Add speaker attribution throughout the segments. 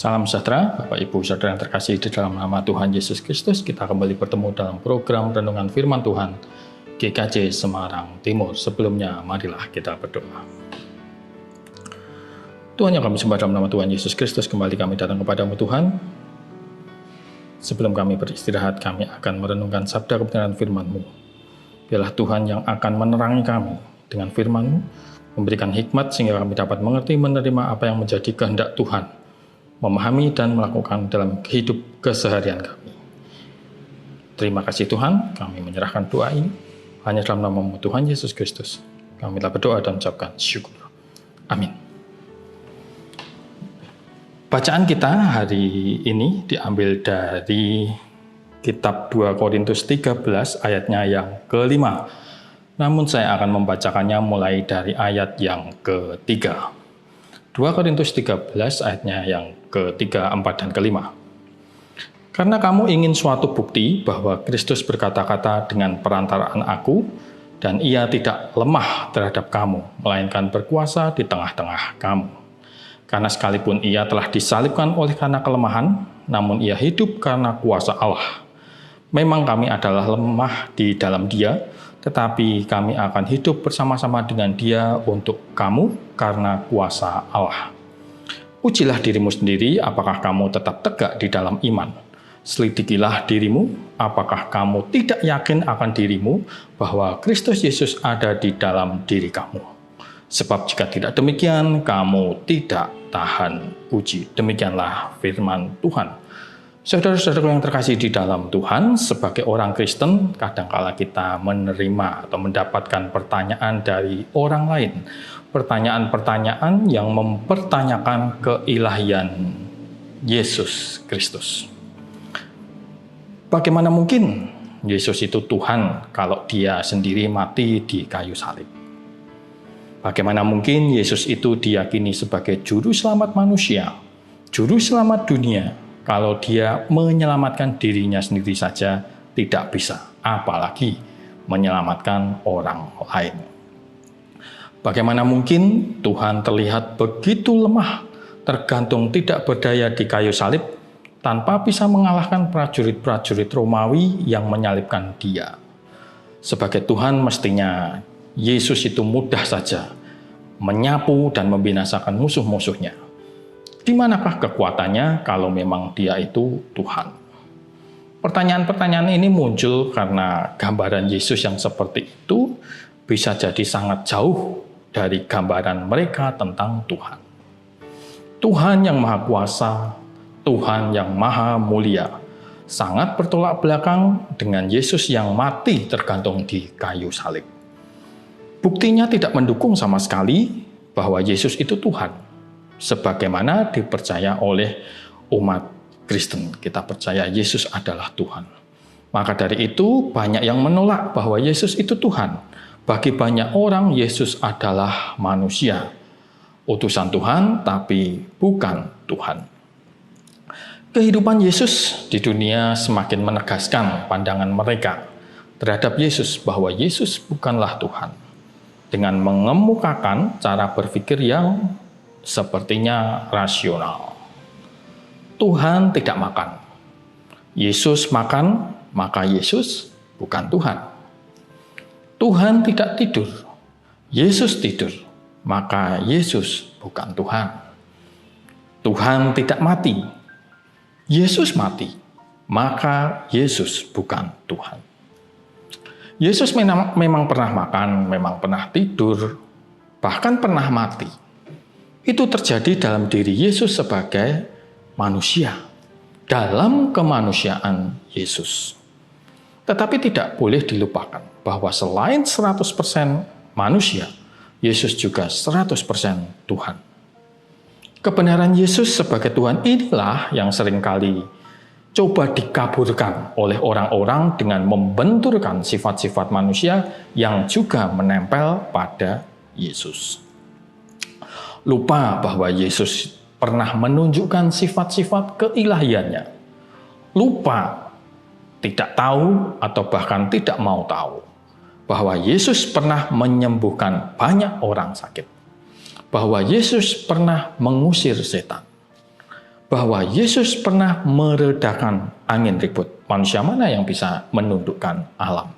Speaker 1: Salam sejahtera, Bapak Ibu Saudara yang terkasih di dalam nama Tuhan Yesus Kristus. Kita kembali bertemu dalam program Renungan Firman Tuhan GKJ Semarang Timur. Sebelumnya, marilah kita berdoa. Tuhan yang kami sembah dalam nama Tuhan Yesus Kristus, kembali kami datang kepadamu Tuhan. Sebelum kami beristirahat, kami akan merenungkan sabda kebenaran firman-Mu. Biarlah Tuhan yang akan menerangi kami dengan firman-Mu, memberikan hikmat sehingga kami dapat mengerti, menerima apa yang menjadi kehendak Tuhan, memahami dan melakukan dalam hidup keseharian kami. Terima kasih Tuhan, kami menyerahkan doa ini hanya dalam nama-Mu Tuhan Yesus Kristus. Kami telah berdoa dan ucapkan syukur. Amin. Bacaan kita hari ini diambil dari kitab 2 Korintus 13 ayatnya yang ke-5. Namun saya akan membacakannya mulai dari ayat yang ke-3. 2 Korintus 13 ayatnya yang ke-3, 4, dan ke-5. Karena kamu ingin suatu bukti bahwa Kristus berkata-kata dengan perantaraan aku, dan ia tidak lemah terhadap kamu, melainkan berkuasa di tengah-tengah kamu. Karena sekalipun ia telah disalibkan oleh karena kelemahan, namun ia hidup karena kuasa Allah. Memang kami adalah lemah di dalam dia, tetapi kami akan hidup bersama-sama dengan dia untuk kamu karena kuasa Allah. Ujilah dirimu sendiri, apakah kamu tetap tegak di dalam iman. Selidikilah dirimu, apakah kamu tidak yakin akan dirimu bahwa Kristus Yesus ada di dalam diri kamu. Sebab jika tidak demikian, kamu tidak tahan uji. Demikianlah firman Tuhan. Saudara-saudara yang terkasih di dalam Tuhan, sebagai orang Kristen, kadangkala kita menerima atau mendapatkan pertanyaan dari orang lain. Pertanyaan-pertanyaan yang mempertanyakan keilahian Yesus Kristus. Bagaimana mungkin Yesus itu Tuhan kalau dia sendiri mati di kayu salib? Bagaimana mungkin Yesus itu diyakini sebagai juru selamat manusia, juru selamat dunia, kalau dia menyelamatkan dirinya sendiri saja tidak bisa, apalagi menyelamatkan orang lain. Bagaimana mungkin Tuhan terlihat begitu lemah, tergantung tidak berdaya di kayu salib, tanpa bisa mengalahkan prajurit-prajurit Romawi yang menyalibkan dia. Sebagai Tuhan mestinya Yesus itu mudah saja menyapu dan membinasakan musuh-musuhnya. Di manakah kekuatannya kalau memang dia itu Tuhan? Pertanyaan-pertanyaan ini muncul karena gambaran Yesus yang seperti itu bisa jadi sangat jauh dari gambaran mereka tentang Tuhan. Tuhan yang Maha Kuasa, Tuhan yang Maha Mulia, sangat bertolak belakang dengan Yesus yang mati tergantung di kayu salib. Buktinya tidak mendukung sama sekali bahwa Yesus itu Tuhan, sebagaimana dipercaya oleh umat Kristen. Kita percaya Yesus adalah Tuhan. Maka dari itu banyak yang menolak bahwa Yesus itu Tuhan. Bagi banyak orang Yesus adalah manusia, utusan Tuhan tapi bukan Tuhan. Kehidupan Yesus di dunia semakin menegaskan pandangan mereka terhadap Yesus bahwa Yesus bukanlah Tuhan, dengan mengemukakan cara berpikir yang sepertinya rasional. Tuhan tidak makan. Yesus makan, maka Yesus bukan Tuhan. Tuhan tidak tidur. Yesus tidur, maka Yesus bukan Tuhan. Tuhan tidak mati. Yesus mati, maka Yesus bukan Tuhan. Yesus memang pernah makan, memang pernah tidur, bahkan pernah mati. Itu terjadi dalam diri Yesus sebagai manusia, dalam kemanusiaan Yesus. Tetapi tidak boleh dilupakan bahwa selain 100% manusia, Yesus juga 100% Tuhan. Kebenaran Yesus sebagai Tuhan inilah yang seringkali coba dikaburkan oleh orang-orang dengan membenturkan sifat-sifat manusia yang juga menempel pada Yesus. Lupa bahwa Yesus pernah menunjukkan sifat-sifat keilahiannya. Lupa, tidak tahu, atau bahkan tidak mau tahu bahwa Yesus pernah menyembuhkan banyak orang sakit. Bahwa Yesus pernah mengusir setan. bahwa Yesus pernah meredakan angin ribut. Manusia mana yang bisa menundukkan alam?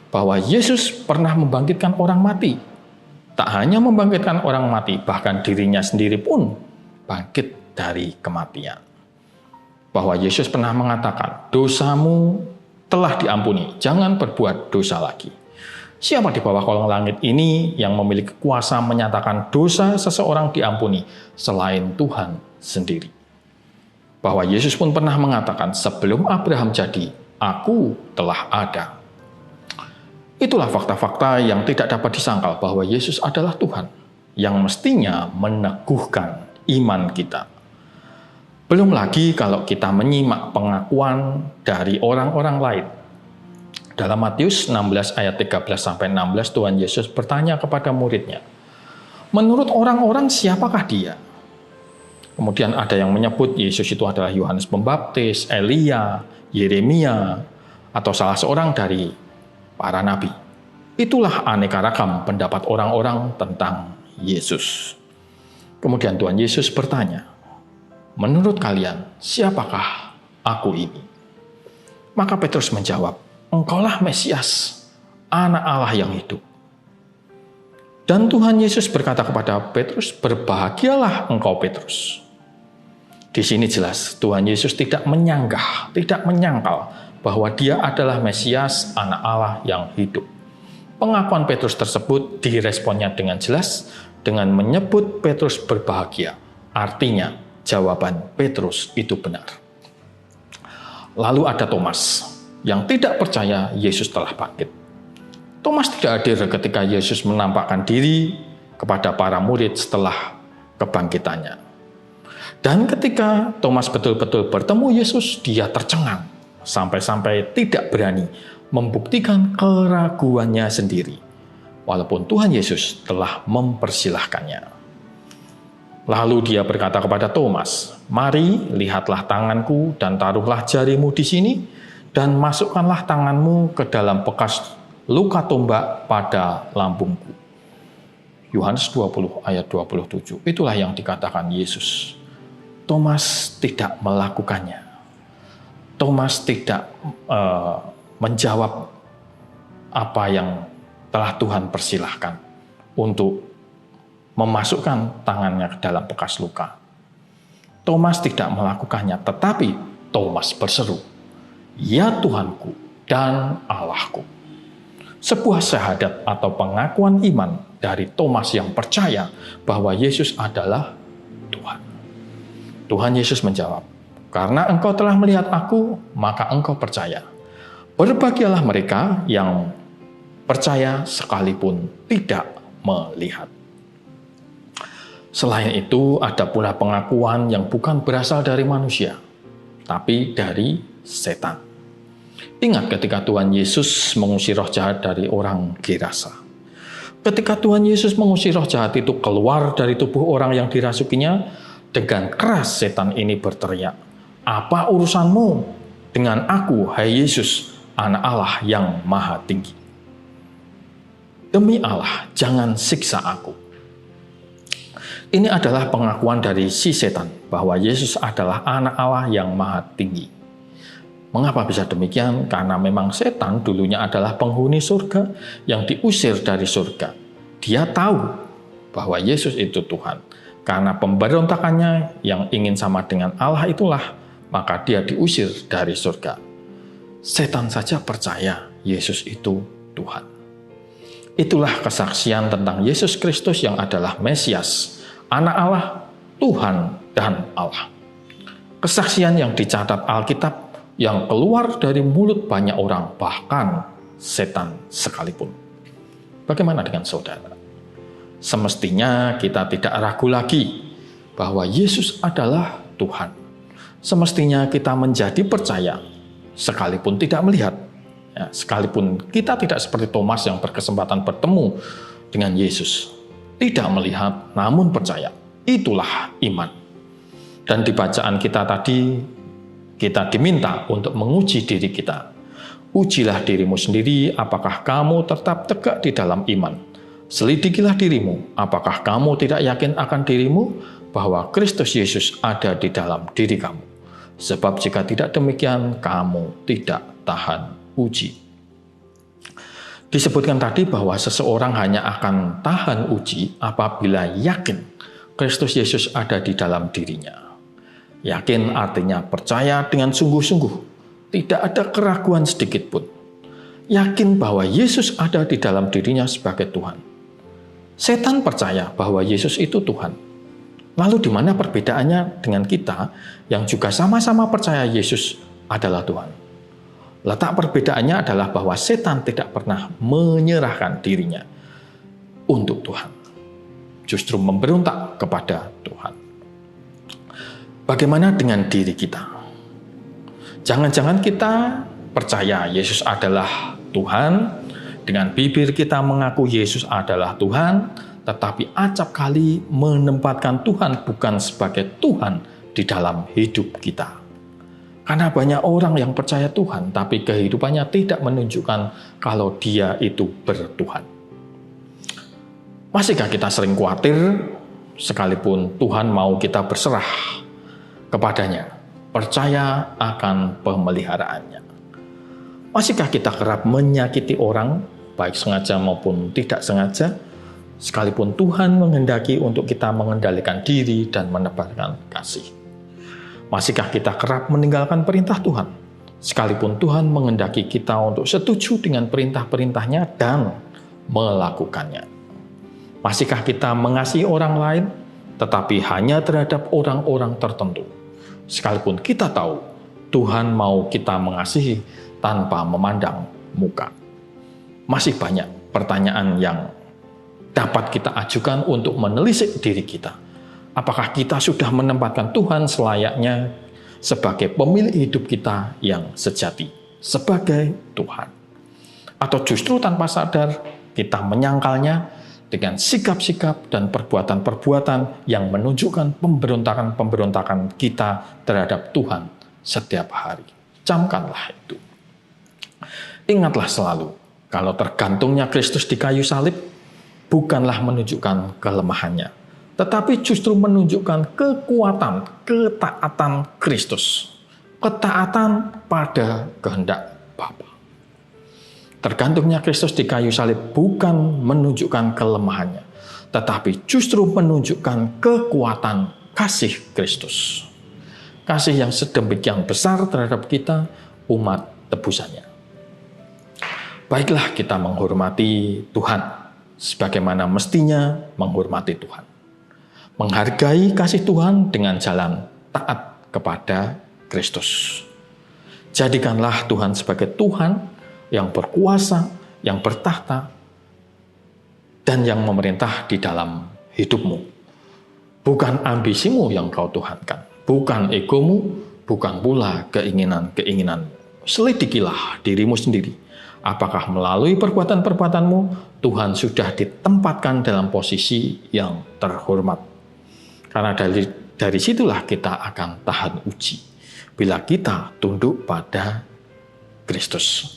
Speaker 1: Bahwa Yesus pernah membangkitkan orang mati. Tak hanya membangkitkan orang mati, bahkan dirinya sendiri pun bangkit dari kematian. Bahwa Yesus pernah mengatakan, dosamu telah diampuni, jangan berbuat dosa lagi. Siapa di bawah kolong langit ini yang memiliki kuasa menyatakan dosa seseorang diampuni selain Tuhan sendiri? Bahwa Yesus pun pernah mengatakan, sebelum Abraham jadi, aku telah ada. Itulah fakta-fakta yang tidak dapat disangkal bahwa Yesus adalah Tuhan, yang mestinya meneguhkan iman kita. Belum lagi kalau kita menyimak pengakuan dari orang-orang lain. Dalam Matius 16 ayat 13-16, Tuhan Yesus bertanya kepada muridnya, menurut orang-orang siapakah dia? Kemudian ada yang menyebut Yesus itu adalah Yohanes Pembaptis, Elia, Yeremia, atau salah seorang dari para nabi. Itulah aneka ragam pendapat orang-orang tentang Yesus. Kemudian Tuhan Yesus bertanya, menurut kalian siapakah aku ini? Maka Petrus menjawab, engkaulah Mesias, Anak Allah yang hidup. Dan Tuhan Yesus berkata kepada Petrus, berbahagialah engkau Petrus. Di sini jelas Tuhan Yesus tidak menyanggah, tidak menyangkal bahwa dia adalah Mesias, Anak Allah yang hidup. Pengakuan Petrus tersebut diresponnya dengan jelas dengan menyebut Petrus berbahagia. Artinya jawaban Petrus itu benar. Lalu ada Thomas yang tidak percaya Yesus telah bangkit. Thomas tidak hadir ketika Yesus menampakkan diri kepada para murid setelah kebangkitannya. Dan ketika Thomas betul-betul bertemu Yesus, dia tercengang sampai-sampai tidak berani membuktikan keraguannya sendiri, walaupun Tuhan Yesus telah mempersilahkannya. Lalu dia berkata kepada Thomas, mari lihatlah tanganku dan taruhlah jarimu di sini, dan masukkanlah tanganmu ke dalam bekas luka tombak pada lambungku. Yohanes 20 ayat 27, itulah yang dikatakan Yesus. Thomas tidak melakukannya. Thomas tidak menjawab apa yang telah Tuhan persilahkan untuk memasukkan tangannya ke dalam bekas luka. Thomas tidak melakukannya, tetapi Thomas berseru, ya Tuhanku dan Allahku. Sebuah syahadat atau pengakuan iman dari Thomas yang percaya bahwa Yesus adalah Tuhan. Tuhan Yesus menjawab, karena engkau telah melihat aku, maka engkau percaya. Berbahagialah mereka yang percaya sekalipun tidak melihat. Selain itu, ada pula pengakuan yang bukan berasal dari manusia, tapi dari setan. Ingat ketika Tuhan Yesus mengusir roh jahat dari orang Gerasa. Ketika Tuhan Yesus mengusir roh jahat itu keluar dari tubuh orang yang dirasukinya, dengan keras setan ini berteriak, apa urusanmu dengan aku, hai Yesus, Anak Allah yang Maha Tinggi? Demi Allah, jangan siksa aku. Ini adalah pengakuan dari si setan bahwa Yesus adalah Anak Allah yang Maha Tinggi. Mengapa bisa demikian? Karena memang setan dulunya adalah penghuni surga yang diusir dari surga. Dia tahu bahwa Yesus itu Tuhan. Karena pemberontakannya yang ingin sama dengan Allah itulah, maka dia diusir dari surga. Setan saja percaya Yesus itu Tuhan. Itulah kesaksian tentang Yesus Kristus yang adalah Mesias, Anak Allah, Tuhan, dan Allah. Kesaksian yang dicatat Alkitab yang keluar dari mulut banyak orang, bahkan setan sekalipun. Bagaimana dengan saudara? Semestinya kita tidak ragu lagi bahwa Yesus adalah Tuhan. Semestinya kita menjadi percaya sekalipun tidak melihat. Ya, sekalipun kita tidak seperti Thomas yang berkesempatan bertemu dengan Yesus. Tidak melihat namun percaya. Itulah iman. Dan di bacaan kita tadi, kita diminta untuk menguji diri kita. Ujilah dirimu sendiri apakah kamu tetap tegak di dalam iman. Selidikilah dirimu, apakah kamu tidak yakin akan dirimu bahwa Kristus Yesus ada di dalam diri kamu. Sebab jika tidak demikian, kamu tidak tahan uji. Disebutkan tadi bahwa seseorang hanya akan tahan uji apabila yakin Kristus Yesus ada di dalam dirinya. Yakin artinya percaya dengan sungguh-sungguh, tidak ada keraguan sedikit pun. Yakin bahwa Yesus ada di dalam dirinya sebagai Tuhan. Setan percaya bahwa Yesus itu Tuhan. Lalu di mana perbedaannya dengan kita yang juga sama-sama percaya Yesus adalah Tuhan? Letak perbedaannya adalah bahwa setan tidak pernah menyerahkan dirinya untuk Tuhan. Justru memberontak kepada Tuhan. Bagaimana dengan diri kita? Jangan-jangan kita percaya Yesus adalah Tuhan, dengan bibir kita mengaku Yesus adalah Tuhan, tetapi acap kali menempatkan Tuhan bukan sebagai Tuhan di dalam hidup kita. Karena banyak orang yang percaya Tuhan, tapi kehidupannya tidak menunjukkan kalau dia itu bertuhan. Masihkah kita sering khawatir, sekalipun Tuhan mau kita berserah kepadanya, percaya akan pemeliharaannya? Masihkah kita kerap menyakiti orang, baik sengaja maupun tidak sengaja, sekalipun Tuhan menghendaki untuk kita mengendalikan diri dan menebarkan kasih? Masihkah kita kerap meninggalkan perintah Tuhan, sekalipun Tuhan menghendaki kita untuk setuju dengan perintah-perintahnya dan melakukannya? Masihkah kita mengasihi orang lain, tetapi hanya terhadap orang-orang tertentu, sekalipun kita tahu Tuhan mau kita mengasihi tanpa memandang muka? Masih banyak pertanyaan yang dapat kita ajukan untuk menelisik diri kita. Apakah kita sudah menempatkan Tuhan selayaknya sebagai pemilik hidup kita yang sejati, sebagai Tuhan? Atau justru tanpa sadar kita menyangkalnya dengan sikap-sikap dan perbuatan-perbuatan yang menunjukkan pemberontakan-pemberontakan kita terhadap Tuhan setiap hari? Camkanlah itu. Ingatlah selalu, kalau tergantungnya Kristus di kayu salib, bukanlah menunjukkan kelemahannya, tetapi justru menunjukkan kekuatan, ketaatan Kristus. Ketaatan pada kehendak Bapa. Tergantungnya Kristus di kayu salib bukan menunjukkan kelemahannya, tetapi justru menunjukkan kekuatan kasih Kristus. Kasih yang sedemikian besar terhadap kita, umat tebusannya. Baiklah kita menghormati Tuhan, sebagaimana mestinya menghormati Tuhan. Menghargai kasih Tuhan dengan jalan taat kepada Kristus. Jadikanlah Tuhan sebagai Tuhan yang berkuasa, yang bertahta, dan yang memerintah di dalam hidupmu. Bukan ambisimu yang kau tuhankan, bukan egomu, bukan pula keinginan-keinginan. Selidikilah dirimu sendiri. Apakah melalui perbuatan-perbuatanmu Tuhan sudah ditempatkan dalam posisi yang terhormat? Karena dari situlah kita akan tahan uji. Bila kita tunduk pada Kristus,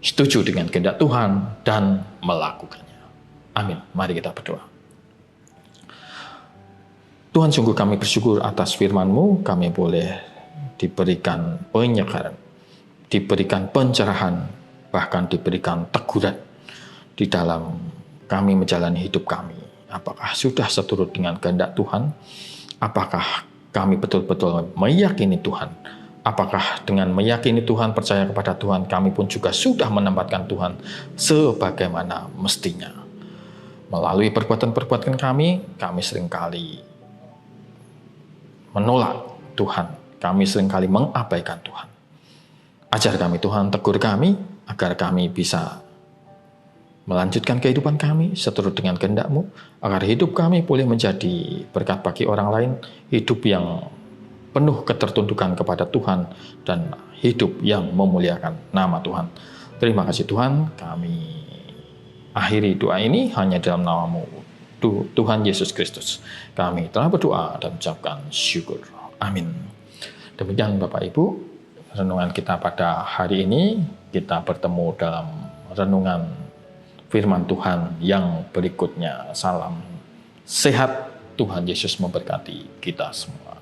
Speaker 1: setuju dengan kehendak Tuhan dan melakukannya. Amin. Mari kita berdoa. Tuhan, sungguh kami bersyukur atas firman-Mu. Kami boleh diberikan penyegaran, diberikan pencerahan, bahkan diberikan teguran di dalam kami menjalani hidup kami. Apakah sudah seturut dengan kehendak Tuhan? Apakah kami betul-betul meyakini Tuhan? Apakah dengan meyakini Tuhan, percaya kepada Tuhan, kami pun juga sudah menempatkan Tuhan sebagaimana mestinya? Melalui perbuatan-perbuatan kami seringkali menolak Tuhan. Kami seringkali mengabaikan Tuhan. Ajar kami Tuhan, tegur kami, agar kami bisa melanjutkan kehidupan kami seturut dengan kehendak-Mu, agar hidup kami boleh menjadi berkat bagi orang lain, hidup yang penuh ketertundukan kepada Tuhan, dan hidup yang memuliakan nama Tuhan. Terima kasih Tuhan, kami akhiri doa ini hanya dalam nama-Mu, Tuhan Yesus Kristus. Kami telah berdoa dan ucapkan syukur. Amin. Demikian Bapak Ibu, renungan kita pada hari ini. Kita bertemu dalam renungan firman Tuhan yang berikutnya. Salam sehat Tuhan Yesus memberkati kita semua.